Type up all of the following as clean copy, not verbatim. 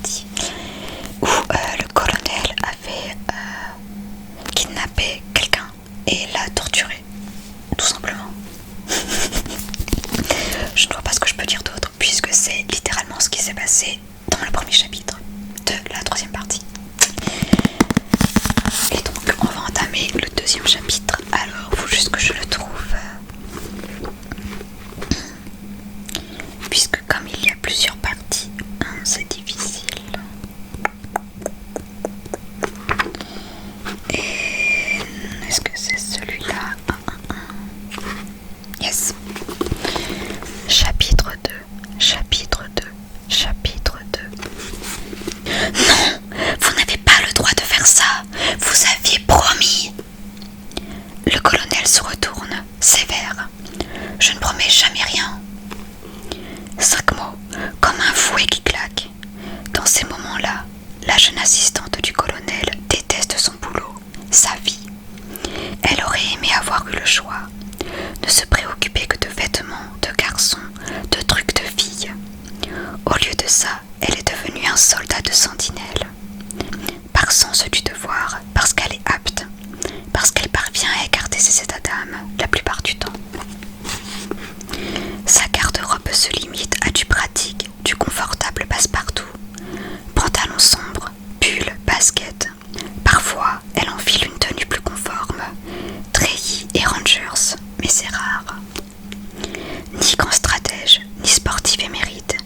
partie où le colonel avait kidnappé quelqu'un et l'a torturé, tout simplement. Je ne vois pas ce que je peux dire d'autre, puisque c'est littéralement ce qui s'est passé dans le premier chapitre de la troisième partie. Et donc on va entamer le deuxième chapitre. Alors il faut juste que je le trouve, puisque comme il y a plusieurs parties, c'est difficile. Et est-ce que c'est celui-là? Yes. Chapitre 2, chapitre 2, chapitre 2. Non, vous n'avez pas le droit de faire ça. Vous aviez promis. Le colonel se retourne, sévère. Je ne promets jamais rien. 5 mots, comme un fouet qui claque. Dans ces moments-là, la jeune assistante du colonel déteste son boulot, sa vie. Elle aurait aimé avoir eu le choix. Ne se préoccuper que de vêtements, de garçons, de trucs de filles. Au lieu de ça, elle est devenue un soldat de sentinelle. Par sens du devoir, parce qu'elle est apte, parce qu'elle parvient à écarter ses états d'âme la plupart du temps. Sa garde-robe se limite à du pratique, du confortable passe-partout. Pantalon sombre, pull, basket. Parfois, elle enfile une tenue plus conforme, treillis et rangers, mais c'est rare. Ni grand stratège, ni sportive émérite,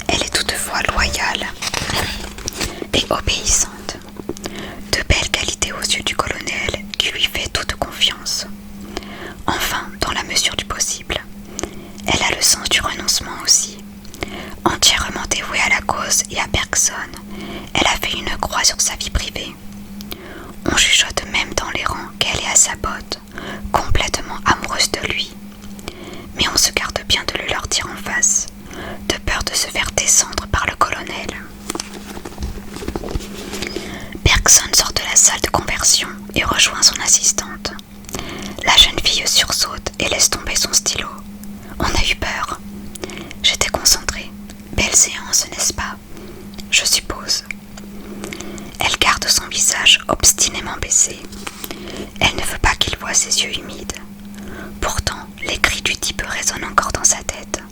elle est toutefois loyale et obéissante. De belles qualités aux yeux du colonel qui lui fait toute confiance. Enfin, dans la mesure du possible. Elle a le sens du renoncement aussi. Entièrement dévouée à la cause et à personne, elle a fait une croix sur sa vie privée. On chuchote même dans les rangs qu'elle est à sa botte, complètement amoureuse de lui. Mais on se garde bien de le leur dire en face, de peur de se faire descendre par le colonel. Bergson sort de la salle de conversion et rejoint son assistante. La jeune fille sursaute et laisse tomber son stylo. On a eu peur. J'étais concentrée. Belle séance, n'est-ce pas? Je suppose. Elle garde son visage obstinément baissé. Elle ne veut pas qu'il voie ses yeux humides. Pourtant, les cris du type résonnent encore dans sa tête.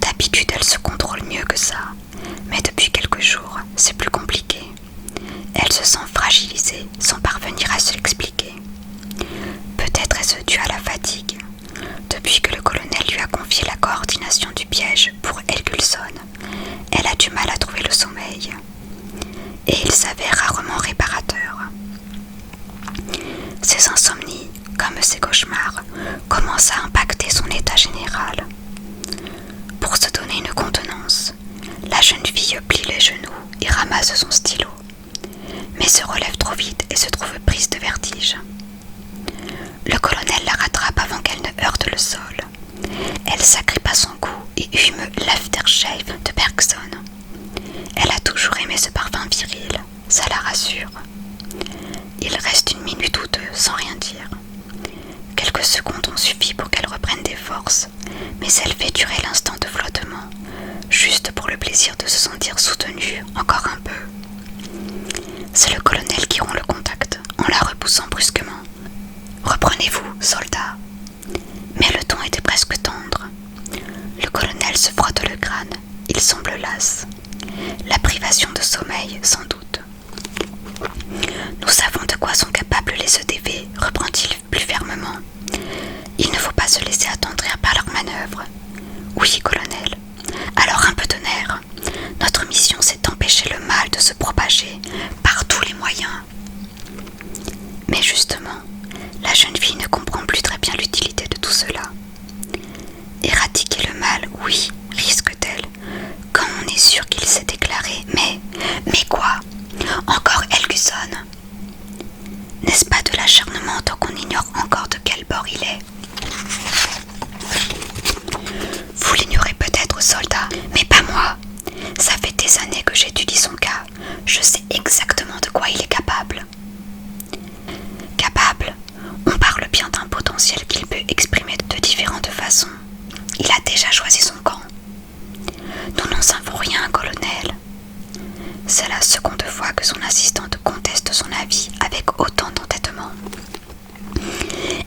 D'habitude, elle se contrôle mieux que ça, mais depuis quelques jours, c'est plus compliqué. Elle se sent fragilisée sans parvenir à se l'expliquer. Peut-être est-ce dû à la fatigue. Depuis que le colonel lui a confié la coordination du piège pour Helgulson, elle a du mal à trouver le sommeil. Et il s'avère rarement réparateur. Ses insomnies, comme ses cauchemars, commencent à impacter son état général. Pour se donner une contenance, la jeune fille plie les genoux et ramasse son stylo, mais se relève trop vite et se trouve prise de vertige. Le colonel la rattrape avant qu'elle ne heurte le sol. Elle s'agrippe à son cou et hume l'aftershave de Bergson. Elle a toujours aimé ce parfum viril, ça la rassure. Il reste une minute ou deux sans rien dire. Quelques secondes ont suffi pour qu'elle reprenne des forces, mais elle fait durer l'instant de flottement, juste pour le plaisir de se sentir soutenue encore un peu. C'est le colonel qui rompt le contact, en la repoussant brusquement. « Reprenez-vous, soldat !» Mais le ton était presque tendre. Le colonel se frotte le crâne, il semble las. La privation de sommeil, sans doute. « Nous savons de quoi sont capables les EDV, reprend-il plus fermement. Il ne faut pas se laisser attendrir par leurs manœuvres. Oui, colonel. Alors un peu de nerf. Notre mission, c'est d'empêcher le mal de se propager par tous les moyens. » Mais justement, la jeune fille ne comprend plus très bien l'utilité de tout cela. Éradiquer le mal, oui, risque-t-elle, quand on est sûr qu'il s'est déclaré, mais quoi? Encore Helgusson? N'est-ce pas de l'acharnement tant qu'on ignore encore de quel bord il est? Vous l'ignorez peut-être, soldat, mais pas moi. Ça fait des années que j'étudie son cas. Je sais exactement de quoi il est capable. Capable? On parle bien d'un potentiel qu'il peut exprimer de différentes façons. Il a déjà choisi son camp. Nous n'en savons rien, colonel. c'est la seconde fois que son assistante conteste son avis avec autant d'entêtement.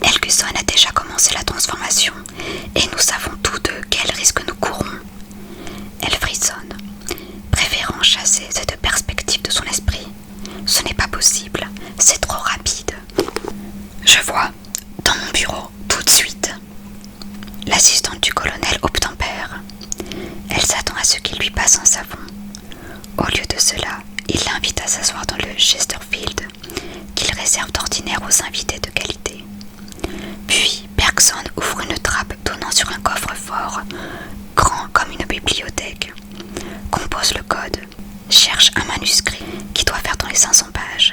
Helguson a déjà commencé la transformation et nous savons tous deux quel risque nous courons. Elle frissonne, préférant chasser cette perspective de son esprit. Ce n'est pas possible, c'est trop rapide. Je vois, dans mon bureau, tout de suite. L'assistante du colonel obtempère. Elle s'attend à ce qu'il lui passe un savon. Au lieu de cela, il l'invite à s'asseoir dans le Chesterfield qu'il réserve d'ordinaire aux invités de qualité. Puis Bergson ouvre une trappe donnant sur un coffre-fort, grand comme une bibliothèque, compose le code, cherche un manuscrit qui doit faire dans les 500 pages,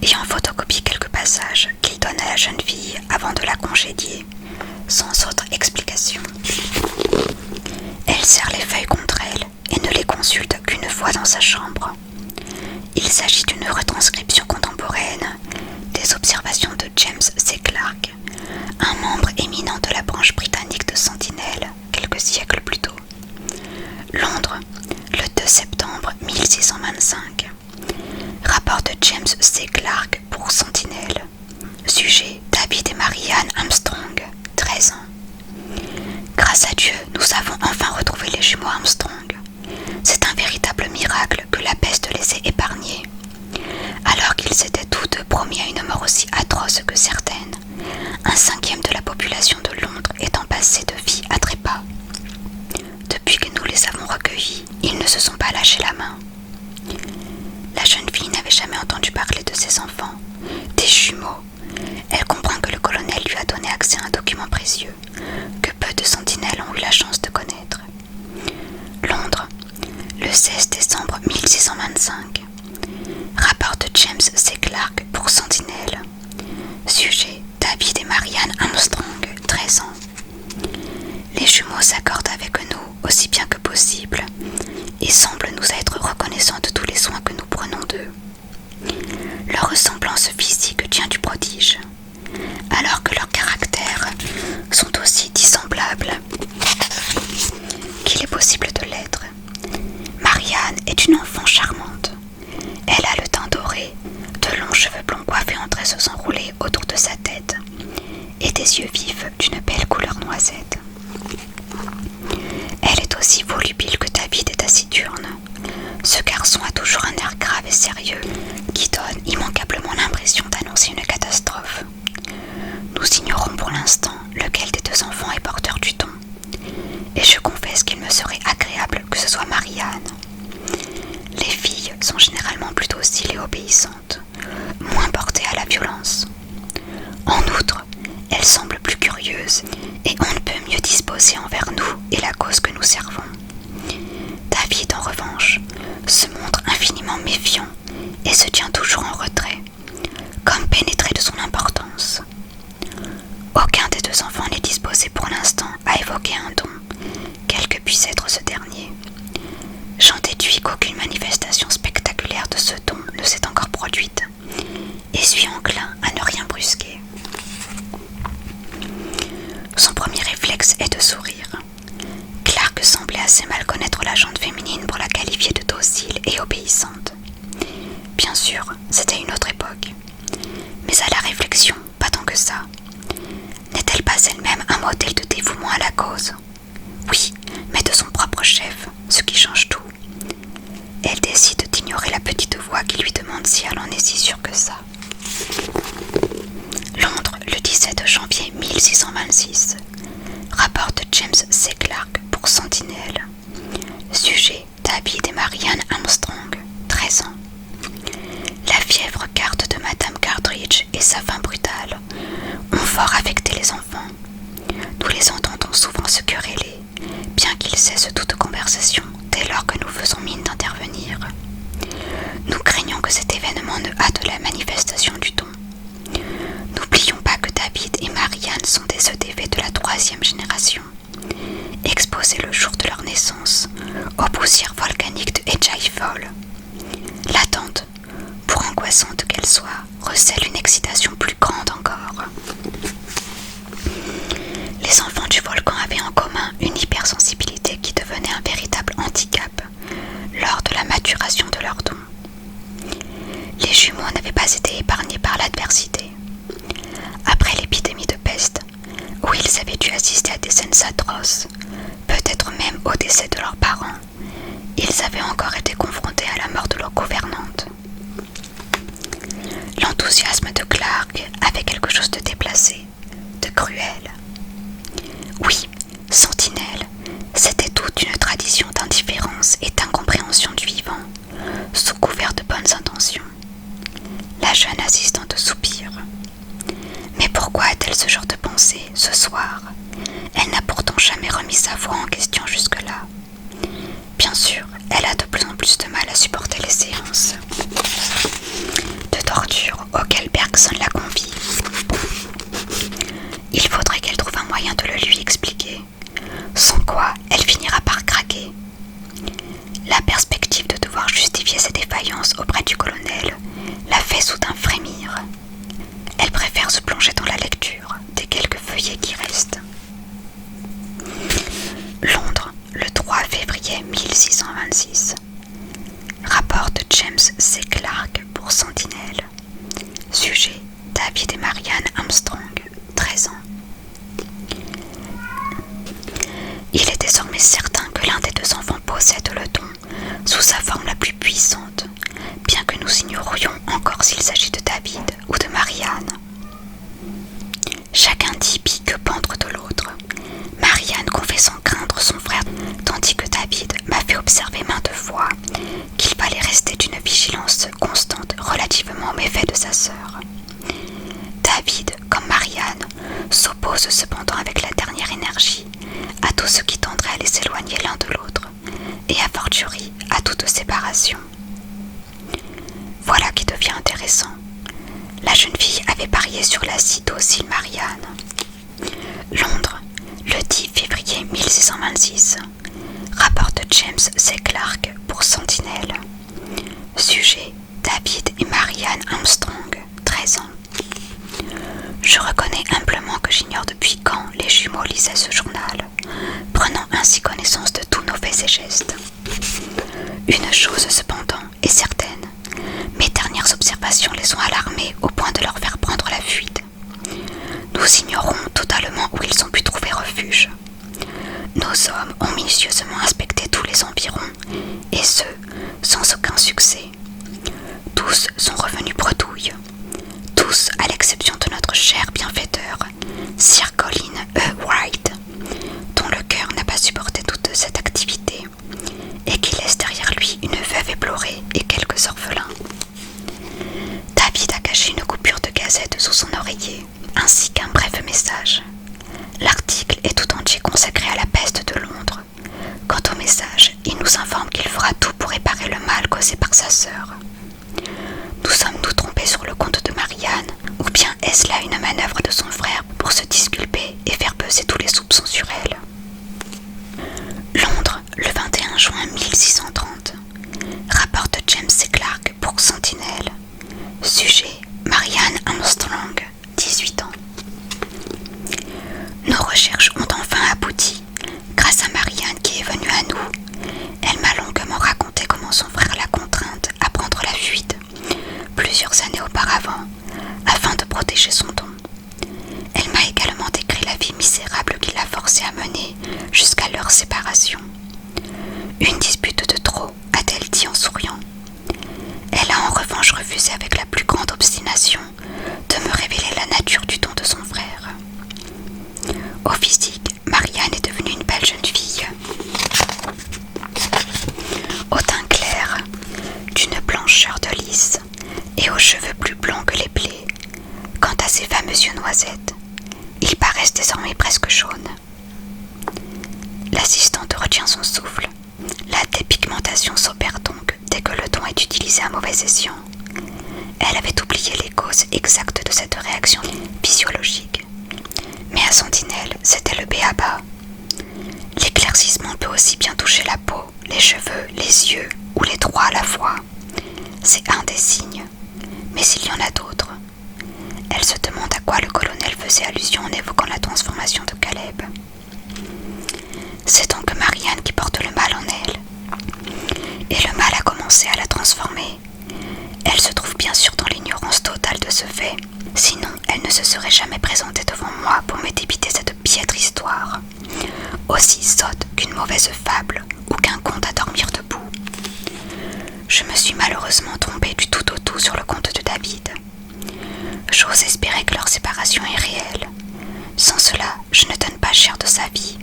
et en photocopie quelques passages qu'il donne à la jeune fille avant de la congédier, sans autre explication. Elle serre les feuilles contre elle et ne les consulte qu'une fois dans sa chambre. Il s'agit d'une retranscription contemporaine des observations de James C. Clark, un membre éminent de la branche britannique de Sentinelle, quelques siècles plus tôt. Londres, le 2 septembre 1625. Rapport de James C. Clark pour Sentinelle. Sujet David et Marianne Armstrong, 13 ans. Grâce à Dieu, nous avons enfin retrouvé les jumeaux Armstrong. C'est un véritable miracle que la peste les ait épargnés. Alors qu'ils s'étaient tous deux promis à une mort aussi atroce que certaine, un cinquième de la population de Londres étant passé de vie à trépas. Depuis que nous les avons recueillis, ils ne se sont pas lâchés la main. La jeune fille n'avait jamais entendu parler de ses enfants, des jumeaux. Elle comprend que le colonel lui a donné accès à un document précieux, que peu de sentinelles ont eu la chance de connaître. Londres, le 16 décembre 1625. Rapport de James C. Clark pour Sentinelle. Sujet David et Marianne Armstrong, 13 ans. Les jumeaux s'accordent avec nous aussi bien que possible et semblent nous être reconnaissants de tous les soins que nous prenons d'eux. Leur ressemblance physique tient du prodige, alors que leurs caractères sont aussi dissemblables qu'il est possible de l'être. Marianne est une enfant charmante. Elle a le teint doré, de longs cheveux blonds coiffés en tresses enroulées autour de sa tête et des yeux vifs d'une belle couleur noisette. Elle est aussi volubile que David est taciturne. Ce garçon a toujours un air grave et sérieux qui donne immanquablement l'impression d'annoncer une catastrophe. Nous ignorons pour l'instant lequel des deux enfants est porteur du don, et je confesse qu'il me serait agréable que ce soit Marianne. Les filles sont généralement plutôt dociles et obéissantes, moins portées à la violence. En outre, elles semblent plus curieuses et on ne peut mieux disposer envers nous et la cause que nous servons. David, en revanche, se montre infiniment méfiant et se tient toujours en retrait, comme pénétré de son importance. Aucun des deux enfants n'est disposé pour l'instant à évoquer un don, quel que puisse être ce dernier. J'en déduis qu'aucune manifestation spectaculaire de ce don ne s'est encore produite, et suis enclin à ne rien brusquer. Son premier réflexe est de sourire. Clark semblait assez mal connaître la gente féminine pour la qualifier de docile et obéissante. Bien sûr, c'était une autre époque. Mais à la réflexion, pas tant que ça. N'est-elle pas elle-même un modèle de dévouement à la cause? Oui, mais de son propre chef, ce qui change tout. Elle décide d'ignorer la petite voix qui lui demande si elle en est si sûre que ça. Londres, le 17 janvier 1626. Rapport de James C. Clark pour Sentinelle. Sujet David et Marianne Armstrong, 13 ans. La fièvre garde de Madame Cartridge et sa faim brutale ont fort affecté les enfants. Nous les entendons souvent se quereller, bien qu'ils cessent toute conversation dès lors que nous faisons mine d'intervenir. Nous craignons que cet événement ne hâte la manifestation du don. N'oublions pas que David et Marianne sont des EDV de la 3e génération, exposés le jour de leur naissance aux poussières volcaniques de Edgeye Fall. L'attente, pour angoissante qu'elle soit, recèle une excitation plus grande encore. Les enfants du volcan avaient en commun une hypersensibilité qui devenait un véritable handicap lors de la maturité jumeaux n'avaient pas été épargnés par l'adversité. Après l'épidémie de peste, où ils avaient dû assister à des scènes atroces, peut-être même au décès de leurs parents, ils avaient encore été confrontés à la mort de leur gouvernante. L'enthousiasme de Clark avait quelque chose de déplacé, de cruel. Oui, Sentinelle, c'était toute une tradition d'indifférence et d'incompréhension du vivant, sous couvert de bonnes intentions. La jeune assistante soupire. Mais pourquoi a-t-elle ce genre de pensée, ce soir? Elle n'a pourtant jamais remis sa voix en question jusque-là. Bien sûr, elle a de plus en plus de mal à supporter les séances de torture auxquelles Bergson la convie. Il faudrait qu'elle trouve un moyen de le lui expliquer, sans quoi elle finira par craquer. La perspective de devoir justifier ses défaillances auprès du colonel la fait soudain frémir. Elle préfère se plonger dans la lecture des quelques feuillets qui restent. Londres, le 3 février 1626. Rapport de James C. Clark pour Sentinelle. Sujet: David et Marianne Armstrong, 13 ans. Il est désormais certain que l'un des deux enfants possède le don sous sa forme la plus puissante, bien que nous ignorions encore s'il s'agit de David ou de Marianne. Chacun dit pique pendre de l'autre, Marianne confessant craindre son frère, tandis que David m'a fait observer maintes fois qu'il fallait rester d'une vigilance constante relativement aux méfaits de sa sœur. David, comme Marianne, s'oppose cependant avec la dernière énergie à tout ce qui tendrait à les éloigner l'un de l'autre, et a fortiori à toute séparation. Voilà qui devient intéressant. La jeune fille avait parié sur la si docile Marianne. Londres, le 10 février 1626. Rapport de James C. Clark pour Sentinelle. Sujet: David et Marianne Armstrong, 13 ans. Je reconnais humblement que j'ignore depuis quand les jumeaux lisaient ce journal, prenant ainsi connaissance de tous nos faits et gestes. Une chose cependant est certaine, mes dernières observations les ont alarmés au point de leur faire prendre la fuite. Nous ignorons totalement où ils ont pu trouver refuge. Nos hommes ont minutieusement inspecté tous les environs, et ce, sans aucun succès. Tous sont revenus bredouilles. Tous, à l'exception de notre cher bienfaiteur, Sir Colin E. Wright, dont le cœur n'a pas supporté toute cette activité, et qui laisse derrière lui une veuve éplorée et quelques orphelins. David a caché une coupure de gazette sous son oreiller, ainsi qu'un bref message. L'article est tout entier consacré à la peste de Londres. Quant au message, il nous informe qu'il fera tout pour réparer le mal causé par sa sœur. Nous sommes-nous trompés sur le compte de Marianne, ou bien est-ce là une manœuvre de son frère pour se disculper et faire peser tous les soupçons sur elle? Londres, le 21 juin 1630. Rapport de James C. Clark pour Sentinelle. Sujet: Marianne Armstrong, 18 ans. Nos recherches ont enfin abouti, grâce à Marianne qui est venue à nous. Elle m'a longuement raconté comment son frère l'a contrainte à prendre la fuite, plusieurs années auparavant, afin de protéger son don. Elle m'a également décrit la vie misérable qui l'a forcée à mener jusqu'à leur séparation. Une dispute de trop, a-t-elle dit en souriant. Elle a en revanche refusé avec la plus grande obstination de me révéler la nature du don de son frère. Au physique, Marianne est devenue une belle jeune fille, au teint clair, d'une blancheur de lys, et aux cheveux plus blancs que les blés. Quant à ses fameux yeux noisettes, ils paraissent désormais presque jaunes. L'assistante retient son souffle. La dépigmentation s'opère donc dès que le don est utilisé à mauvais escient. Elle avait oublié les causes exactes de cette réaction physiologique. Mais à Sentinelle, c'était le b.a.-ba. L'éclaircissement peut aussi bien toucher la peau, les cheveux, les yeux, ou les trois à la fois. C'est un des signes, mais il y en a d'autres. Elle se demande à quoi le colonel faisait allusion en évoquant la transformation de Caleb. C'est donc Marianne qui porte le mal en elle. Et le mal a commencé à la transformer. Elle se trouve bien sûr dans l'ignorance totale de ce fait, sinon elle ne se serait jamais présentée devant moi pour me débiter cette piètre histoire, aussi sotte qu'une mauvaise fable ou qu'un conte à dormir debout. Je me suis malheureusement trompée du tout au tout sur le compte de David. J'ose espérer que leur séparation est réelle. Sans cela, je ne donne pas cher de sa vie.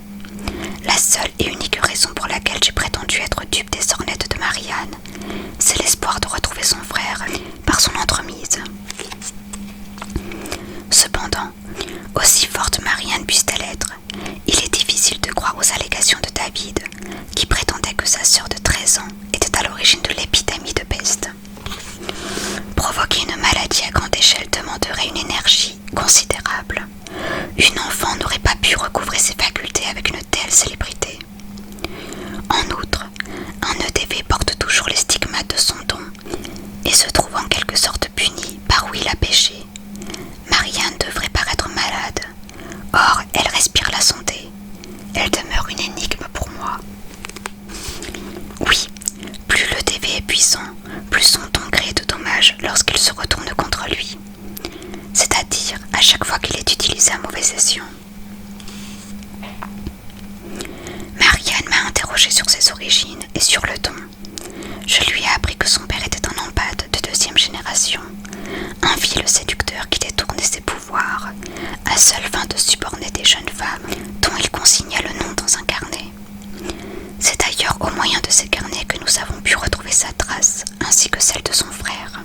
La seule et unique raison pour laquelle j'ai prétendu être dupe des sornettes de Marianne, c'est l'espoir de retrouver son frère par son entremise. Cependant, aussi forte Marianne puisse-t-elle être, il est difficile de croire aux allégations de David, qui prétendait que sa sœur de 13 ans était à l'origine de l'épidémie de peste. Provoquer une maladie à grande échelle demanderait une énergie considérable. Une enfant n'aurait pas pu recouvrer ses facultés avec une telle célébrité. En outre, un EDV porte toujours les stigmates de son don et se trouve en quelque sorte puni par où il a péché. Marianne devrait paraître malade. Or, elle respire la santé. Elle demeure une énigme pour moi. Oui, plus l'EDV est puissant, plus son don crée de dommages lorsqu'il se retourne contre lui. C'est-à-dire à chaque fois qu'il est utilisé à mauvais escient. Marianne m'a interrogé sur ses origines et sur le don. Je lui ai appris que son père était un empathe de 2e génération, un vil séducteur qui détournait ses pouvoirs, à seule fin de suborner des jeunes femmes dont il consigna le nom dans un carnet. C'est d'ailleurs au moyen de ces carnets que nous avons pu retrouver sa trace, ainsi que celle de son frère.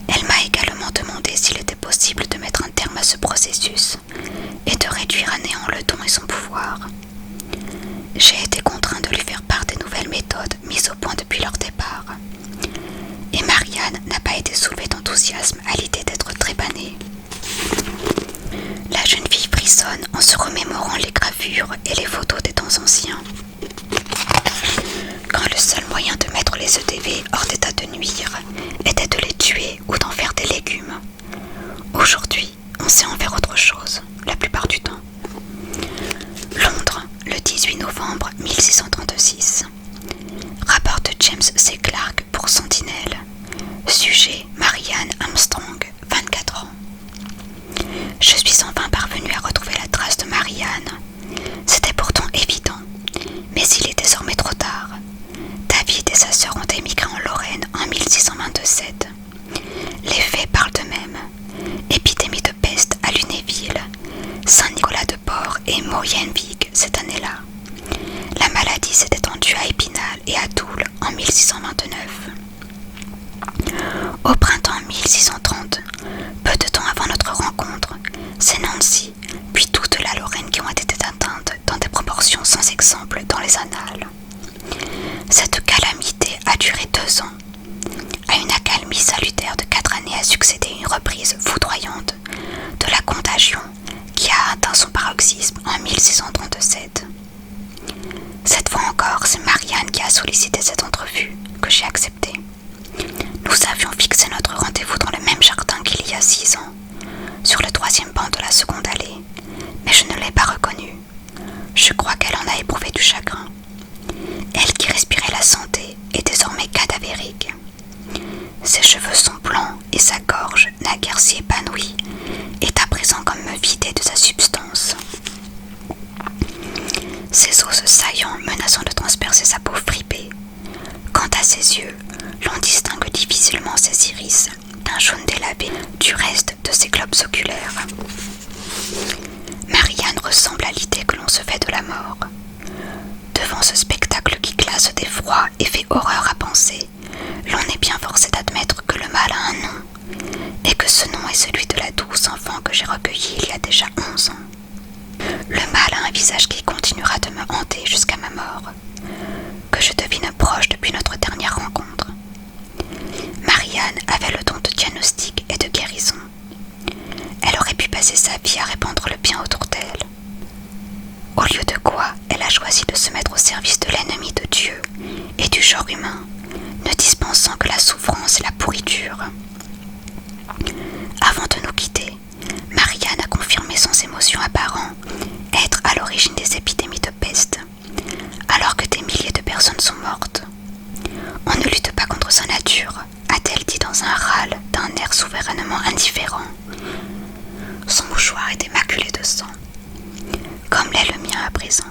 Elle m'a également demandé s'il était possible de mettre un terme à ce processus et de réduire à néant le don et son pouvoir. J'ai été contraint de lui faire part des nouvelles méthodes mises au point depuis leur départ. Et Marianne n'a pas été soulevée d'enthousiasme à l'idée d'être trépanée. La jeune fille frissonne en se remémorant les gravures et les photos des temps anciens. Quand le seul moyen de mettre les EDV hors d'état de nuire était de les tuer ou d'en faire des légumes. Aujourd'hui, on sait en faire autre chose, la plupart du temps. Londres, le 18 novembre 1636. Rapport de James C. Clark pour Sentinelle. Sujet Marianne Armstrong, 24 ans. Je suis enfin parvenue à retrouver la trace de Marianne. C'était pourtant évident, mais il est désormais trop tard. David et sa sœur ont émigré en Lorraine en 1627. Les faits parlent d'eux-mêmes. Épidémie de peste à Lunéville, Saint-Nicolas-de-Port et Moyenvig cette année-là. La maladie s'est étendue à Épinal et à Toul en 1629. Au printemps 1630, peu de temps avant notre rencontre, c'est Nancy, puis toute la Lorraine qui ont été atteintes dans des proportions sans exemple dans les annales. Cette calamité a duré 2 ans. À une accalmie salutaire de 4 années a succédé une reprise foudroyante de la contagion qui a atteint son paroxysme en 1637. Cette fois encore, c'est Marianne qui a sollicité cette entrevue, que j'ai acceptée. Nous avions fixé notre rendez-vous dans le même jardin qu'il y a 6 ans, sur le 3e banc de la seconde allée, mais je ne l'ai pas reconnue. Je crois qu'elle en a éprouvé du chagrin. Elle qui respirait la santé est désormais cadavérique. Ses cheveux sont blancs et sa gorge, naguère si épanouie, est à présent comme vidée de sa substance. Ses os saillants menaçant de transpercer sa peau fripée. Quant à ses yeux, l'on distingue difficilement ses iris d'un jaune délavé du reste de ses globes oculaires. Marianne ressemble à l'idée que l'on se fait de la mort. Devant ce spectacle qui glace d'effroi et fait horreur à penser, l'on est bien forcé d'admettre que le mal a un nom, et que ce nom est celui de la douce enfant que j'ai recueillie il y a déjà 11 ans. Le mal a un visage qui continuera de me hanter jusqu'à ma mort, que je devine proche depuis notre dernière rencontre. Marianne avait le don de diagnostic et de guérison. Elle aurait pu passer sa vie à répandre le bien autour d'elle. Au lieu de quoi, elle a choisi de se mettre au service de l'ennemi de Dieu et du genre humain, ne dispensant que la souffrance et la pourriture. Avant de nous quitter, Marianne a confirmé sans émotion apparente être à l'origine des épidémies de peste, alors que des milliers de personnes sont mortes. On ne lutte pas contre sa nature, a-t-elle indifférent. Son mouchoir était maculé de sang, comme l'est le mien à présent.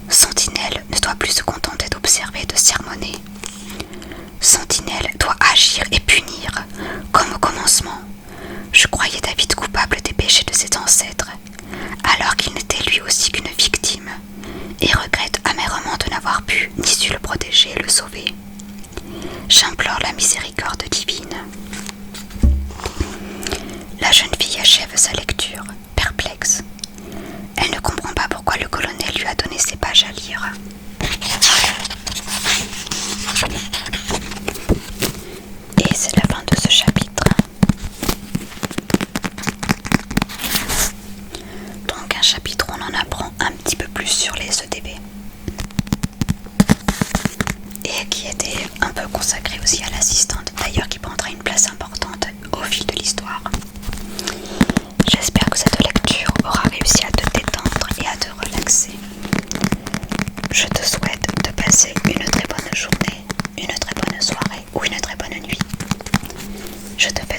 Sentinelle ne doit plus se contenter d'observer et de sermonner. Sentinelle doit agir et punir, comme au commencement. Je croyais David coupable des péchés de ses ancêtres, alors qu'il n'était lui aussi qu'une victime, et regrette amèrement de n'avoir pu ni su le protéger et le sauver. J'implore la miséricorde divine. La jeune fille achève sa lecture, perplexe. Elle ne comprend pas pourquoi le colonel lui a donné ces pages à lire. Et c'est la fin de ce chapitre. Donc un chapitre où on en apprend un petit peu plus sur les EDB. Et qui était un peu consacré aussi à l'assistante, d'ailleurs qui prendra une place importante au fil de l'histoire. J'espère que cette lecture aura réussi à te détendre et à te relaxer. Je te souhaite de passer une très bonne journée, une très bonne soirée ou une très bonne nuit. Je te fais